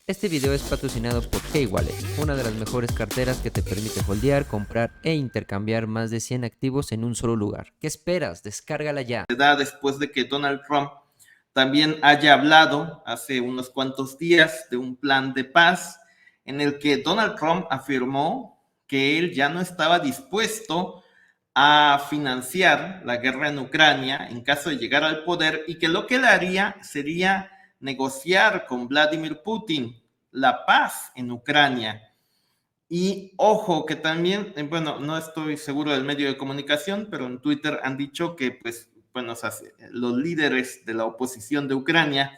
Este video es patrocinado por K-Wallet, una de las mejores carteras que te permite holdear, comprar e intercambiar más de 100 activos en un solo lugar. ¿Qué esperas? Descárgala ya. Después de que Donald Trump también haya hablado hace unos cuantos días de un plan de paz en el que Donald Trump afirmó que él ya no estaba dispuesto a financiar la guerra en Ucrania en caso de llegar al poder y que lo que él haría sería negociar con Vladimir Putin la paz en Ucrania. Y ojo, que también, bueno, no estoy seguro del medio de comunicación, pero en Twitter han dicho que, pues, bueno, o sea, los líderes de la oposición de Ucrania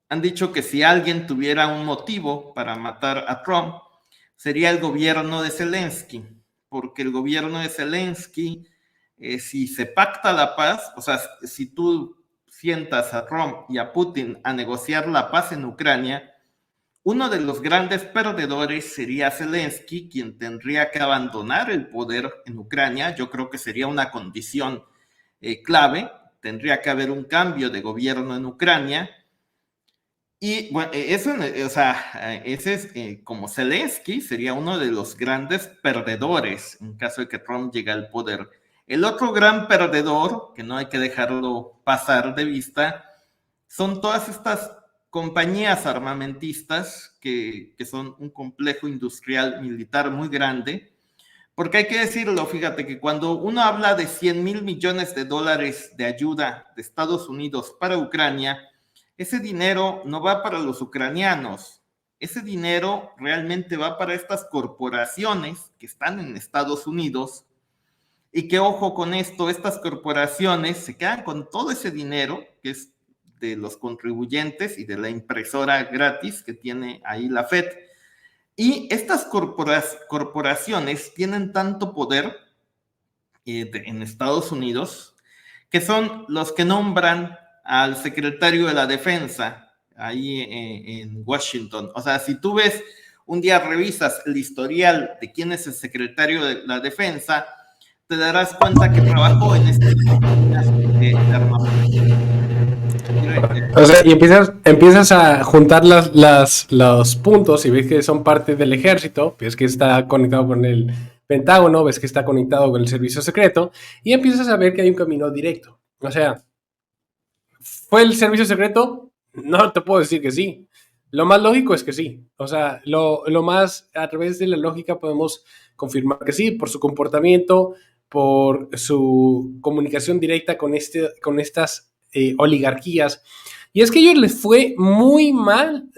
han dicho que si alguien tuviera un motivo para matar a Trump, sería el gobierno de Zelensky, porque el gobierno de Zelensky, si se pacta la paz, o sea, si tú sientas a Trump y a Putin a negociar la paz en Ucrania, uno de los grandes perdedores sería Zelensky, quien tendría que abandonar el poder en Ucrania. Yo creo que sería una condición clave. Tendría que haber un cambio de gobierno en Ucrania. Y bueno, eso, o sea, ese es como Zelensky sería uno de los grandes perdedores en caso de que Trump llegue al poder. El otro gran perdedor, que no hay que dejarlo pasar de vista, son todas estas compañías armamentistas que son un complejo industrial militar muy grande, porque hay que decirlo, fíjate que cuando uno habla de 100,000 millones de dólares de ayuda de Estados Unidos para Ucrania, ese dinero no va para los ucranianos, ese dinero realmente va para estas corporaciones que están en Estados Unidos y que, ojo con esto, estas corporaciones se quedan con todo ese dinero que es de los contribuyentes y de la impresora gratis que tiene ahí la Fed. Y estas corporaciones tienen tanto poder en Estados Unidos que son los que nombran al secretario de la defensa ahí en Washington. O sea, si tú ves, un día revisas el historial de quién es el secretario de la defensa, te darás cuenta que trabajó en este de armamento. O sea, y empiezas a juntar los puntos y ves que son parte del ejército, ves que está conectado con el Pentágono, ves que está conectado con el servicio secreto, y empiezas a ver que hay un camino directo. O sea, ¿fue el servicio secreto? No te puedo decir que sí. Lo más lógico es que sí. O sea, lo más a través de la lógica podemos confirmar que sí, por su comportamiento, por su comunicación directa con estas oligarquías. Y es que a ellos les fue muy mal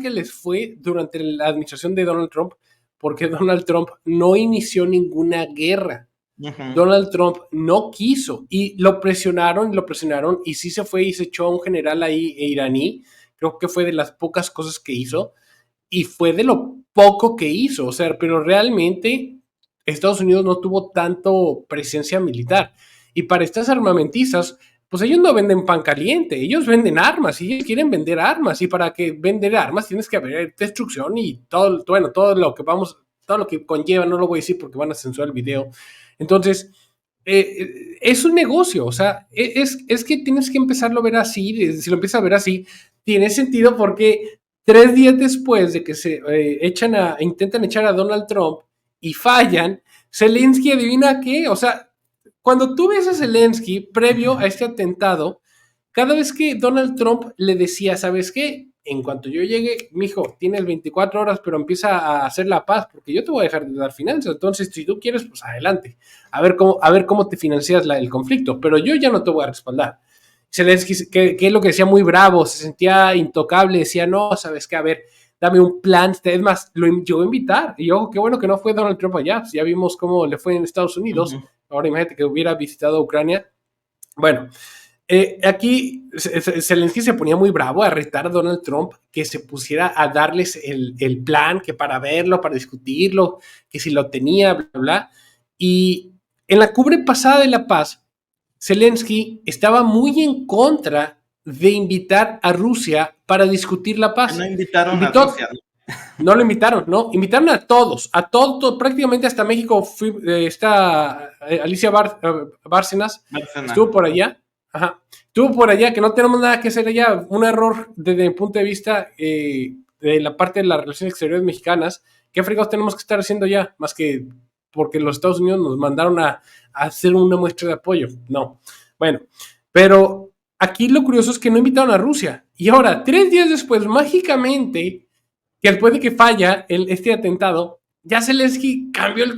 que les fue durante la administración de Donald Trump, porque Donald Trump no inició ninguna guerra. Donald Trump no quiso y lo presionaron y sí se fue y se echó a un general ahí iraní. Creo que fue de las pocas cosas que hizo y fue de lo poco que hizo. O sea, pero realmente Estados Unidos no tuvo tanto presencia militar. Y para estas armamentistas, pues ellos no venden pan caliente, ellos venden armas y ellos quieren vender armas. Y para que vender armas tienes que haber destrucción y todo, bueno, todo lo que conlleva, no lo voy a decir porque van a censurar el video. Entonces, es un negocio, o sea, es que tienes que empezarlo a ver así, si lo empiezas a ver así, tiene sentido porque 3 días después de que se intentan echar a Donald Trump y fallan, Zelensky adivina qué, o sea, cuando tú ves a Zelensky previo a este atentado, cada vez que Donald Trump le decía, ¿sabes qué? En cuanto yo llegue, mijo, tienes 24 horas, pero empieza a hacer la paz, porque yo te voy a dejar de dar finanzas. Entonces, si tú quieres, pues adelante. A ver cómo te financias el conflicto, pero yo ya no te voy a respaldar. Zelensky, que es lo que decía, muy bravo, se sentía intocable, decía, no, ¿sabes qué? A ver, dame un plan. Es más, lo llegó a invitar. Y ojo, qué bueno que no fue Donald Trump allá. Ya vimos cómo le fue en Estados Unidos. Ahora imagínate que hubiera visitado Ucrania. Bueno, aquí Zelensky se ponía muy bravo a retar a Donald Trump que se pusiera a darles el plan, que para verlo, para discutirlo, que si lo tenía, bla, bla. Y en la cumbre pasada de la paz, Zelensky estaba muy en contra de invitar a Rusia para discutir la paz. No invitaron a Rusia, ¿no? No lo invitaron, no, invitaron a todos, prácticamente hasta México. Está Alicia Bárcenas, estuvo por allá, Ajá. Tú por allá, que no tenemos nada que hacer allá, un error desde mi punto de vista de la parte de las relaciones exteriores mexicanas. ¿Qué fregados tenemos que estar haciendo ya? Más que porque los Estados Unidos nos mandaron a hacer una muestra de apoyo. No. Bueno, pero aquí lo curioso es que no invitaron a Rusia. Y ahora, 3 días después, mágicamente, que después de que falla este atentado, ya Zelensky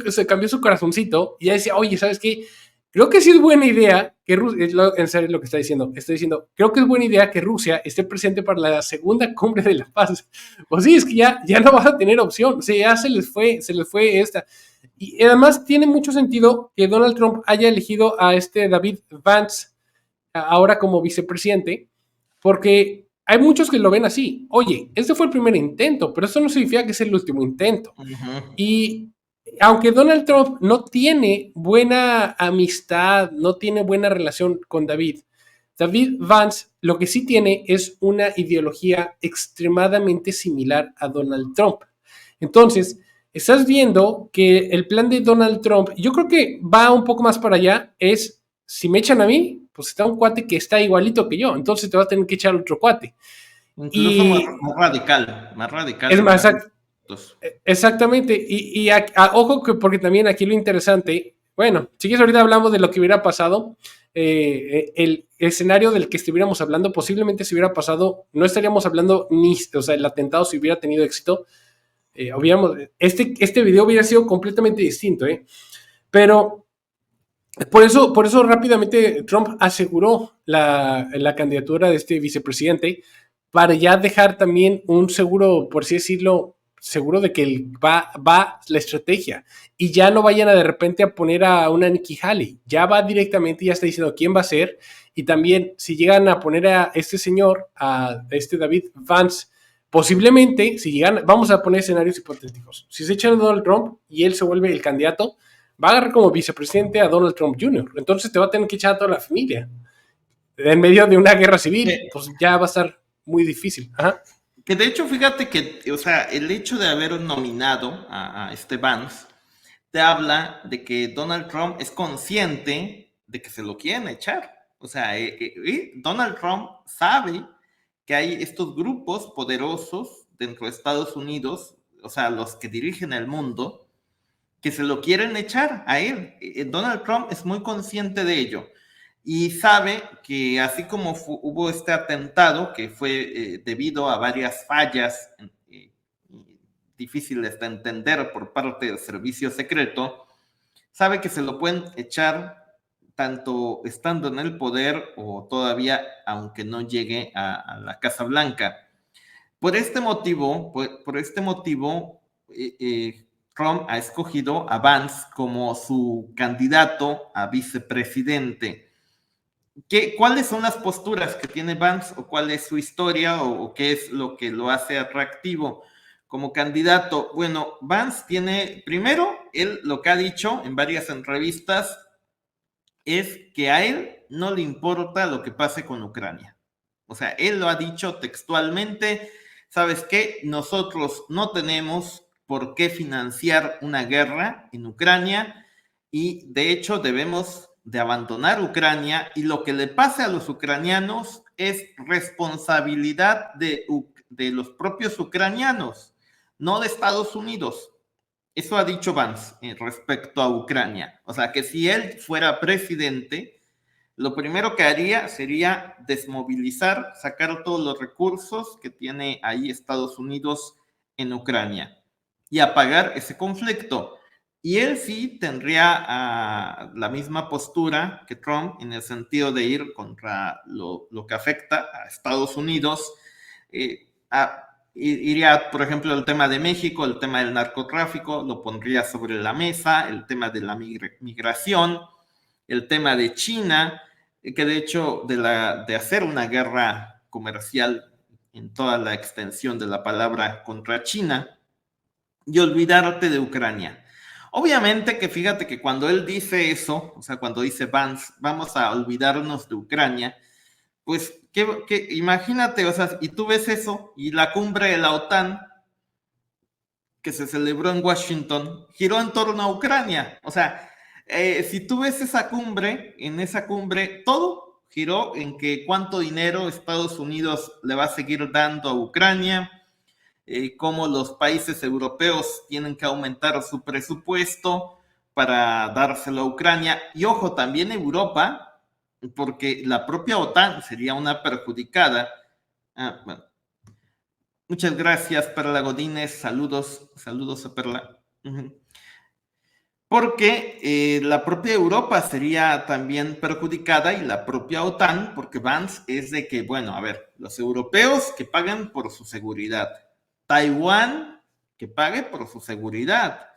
se cambió su corazoncito y ya decía, oye, ¿sabes qué? Creo que sí es buena idea que Rusia, en serio lo que está diciendo, estoy diciendo, creo que es buena idea que Rusia esté presente para la segunda cumbre de la paz. Pues sí, es que ya no vas a tener opción, o sea, ya se les fue esta. Y además tiene mucho sentido que Donald Trump haya elegido a David Vance ahora como vicepresidente, porque hay muchos que lo ven así. Oye, este fue el primer intento, pero eso no significa que sea el último intento. Y aunque Donald Trump no tiene buena amistad, no tiene buena relación con David Vance lo que sí tiene es una ideología extremadamente similar a Donald Trump. Entonces, estás viendo que el plan de Donald Trump, yo creo que va un poco más para allá, es, si me echan a mí, pues está un cuate que está igualito que yo, entonces te vas a tener que echar otro cuate. Incluso más radical, más radical. Es más, exactamente. Y ojo, que porque también aquí lo interesante, bueno, si quieres ahorita hablamos de lo que hubiera pasado, el escenario del que estuviéramos hablando, posiblemente si hubiera pasado, no estaríamos hablando o sea, el atentado si hubiera tenido éxito, este video hubiera sido completamente distinto, pero por eso rápidamente Trump aseguró la candidatura de este vicepresidente para ya dejar también un seguro, por así decirlo, seguro de que va la estrategia y ya no vayan a de repente a poner a una Nikki Haley, ya va directamente, ya está diciendo quién va a ser y también si llegan a poner a este señor, a este David Vance, posiblemente, si llegan, vamos a poner escenarios hipotéticos, si se echan a Donald Trump y él se vuelve el candidato, va a agarrar como vicepresidente a Donald Trump Jr., entonces te va a tener que echar a toda la familia en medio de una guerra civil, pues ya va a estar muy difícil. Ajá. Que de hecho, fíjate que, o sea, el hecho de haber nominado a este Vance te habla de que Donald Trump es consciente de que se lo quieren echar. O sea, Donald Trump sabe que hay estos grupos poderosos dentro de Estados Unidos, o sea, los que dirigen el mundo, que se lo quieren echar a él. Donald Trump es muy consciente de ello y sabe que así como hubo este atentado que fue debido a varias fallas difíciles de entender por parte del servicio secreto, sabe que se lo pueden echar tanto estando en el poder o todavía aunque no llegue a la Casa Blanca. Por este motivo, Trump ha escogido a Vance como su candidato a vicepresidente. ¿Cuáles son las posturas que tiene Vance o cuál es su historia o qué es lo que lo hace atractivo como candidato? Bueno, Vance tiene, primero, él lo que ha dicho en varias entrevistas es que a él no le importa lo que pase con Ucrania. O sea, él lo ha dicho textualmente, ¿sabes qué? Nosotros no tenemos por qué financiar una guerra en Ucrania y de hecho debemos de abandonar Ucrania y lo que le pase a los ucranianos es responsabilidad de los propios ucranianos, no de Estados Unidos. Eso ha dicho Vance respecto a Ucrania. O sea, que si él fuera presidente, lo primero que haría sería desmovilizar, sacar todos los recursos que tiene ahí Estados Unidos en Ucrania y apagar ese conflicto. Y él sí tendría la misma postura que Trump en el sentido de ir contra lo que afecta a Estados Unidos. Iría, por ejemplo, el tema de México, el tema del narcotráfico, lo pondría sobre la mesa, el tema de la migración, el tema de China, que de hecho de hacer una guerra comercial en toda la extensión de la palabra contra China y olvidarte de Ucrania. Obviamente que fíjate que cuando él dice eso, o sea, cuando dice Vance, vamos a olvidarnos de Ucrania, pues imagínate, o sea, y tú ves eso, y la cumbre de la OTAN, que se celebró en Washington, giró en torno a Ucrania. O sea, si tú ves esa cumbre, en esa cumbre, todo giró en que cuánto dinero Estados Unidos le va a seguir dando a Ucrania, cómo los países europeos tienen que aumentar su presupuesto para dárselo a Ucrania. Y ojo, también Europa, porque la propia OTAN sería una perjudicada. Bueno. Muchas gracias, Perla Godínez. Saludos a Perla. Porque la propia Europa sería también perjudicada y la propia OTAN, porque Vance es de que, bueno, a ver, los europeos que paguen por su seguridad, Taiwán que pague por su seguridad.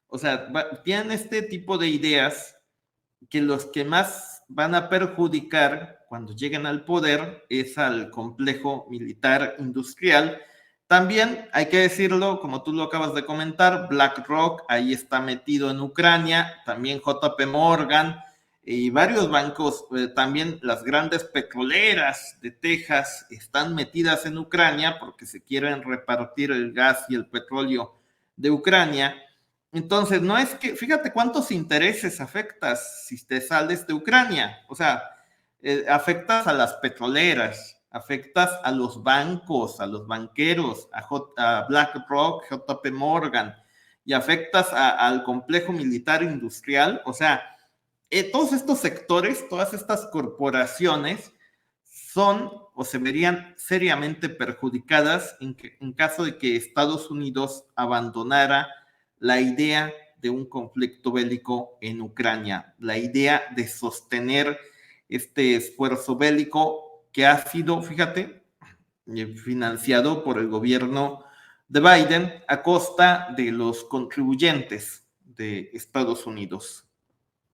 O sea, tienen este tipo de ideas que los que más van a perjudicar cuando lleguen al poder es al complejo militar industrial. También hay que decirlo, como tú lo acabas de comentar, BlackRock ahí está metido en Ucrania, también JP Morgan y varios bancos, también las grandes petroleras de Texas están metidas en Ucrania porque se quieren repartir el gas y el petróleo de Ucrania. Entonces, no es que, fíjate cuántos intereses afectas si te sales de Ucrania, o sea, afectas a las petroleras, afectas a los bancos, a los banqueros, a BlackRock, JP Morgan, y afectas al complejo militar industrial, o sea, todos estos sectores, todas estas corporaciones son o se verían seriamente perjudicadas en caso de que Estados Unidos abandonara la idea de un conflicto bélico en Ucrania, la idea de sostener este esfuerzo bélico que ha sido, fíjate, financiado por el gobierno de Biden a costa de los contribuyentes de Estados Unidos.